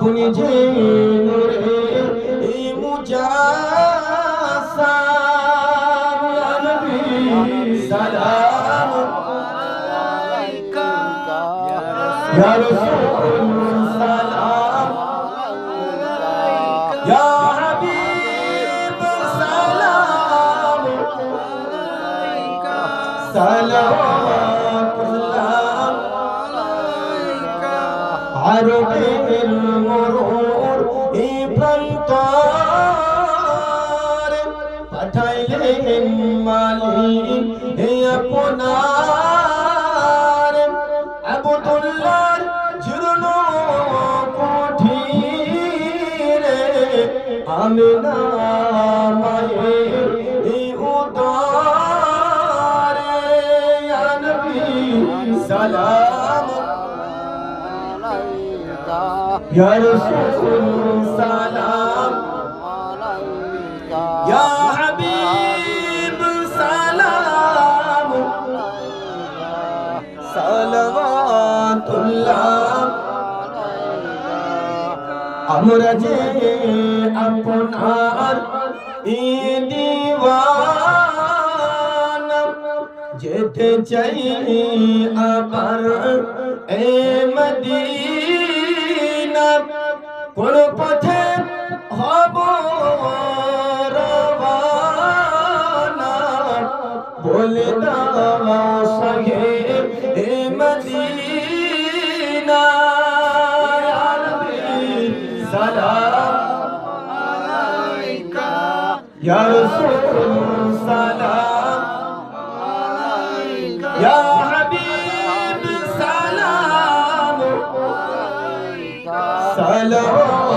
अपनी नूरे मुजासाम या नबी सलाम अलैका या रसूल सलाम अलैका या हबीब सलाम अलैका सलावतुल्लाह अलैका আরবের মরুর এই প্রান্তরে পাঠাইলেন মালিক হে আপনার আব্দুল্লাহর জীর্ণ কুঠিরে আমিনা মায়ের এই উদরে ইয়া নবী সালাম या रसूल सलाम अलैका या हबीब सलाम अलैका सलावतुल्लाह अलैका আমরা যে আপনার দিওয়ানা যেতে চাই আবার এ মদিনা কোন পথে হব রওয়ানা বলে দাও সহে এ মদিনা ইয়া নবী সালাম আলাইকা ইয়া রাসূল সালাম আলাইকা ইয়া হাবিব সালাম আলাইকা সালাম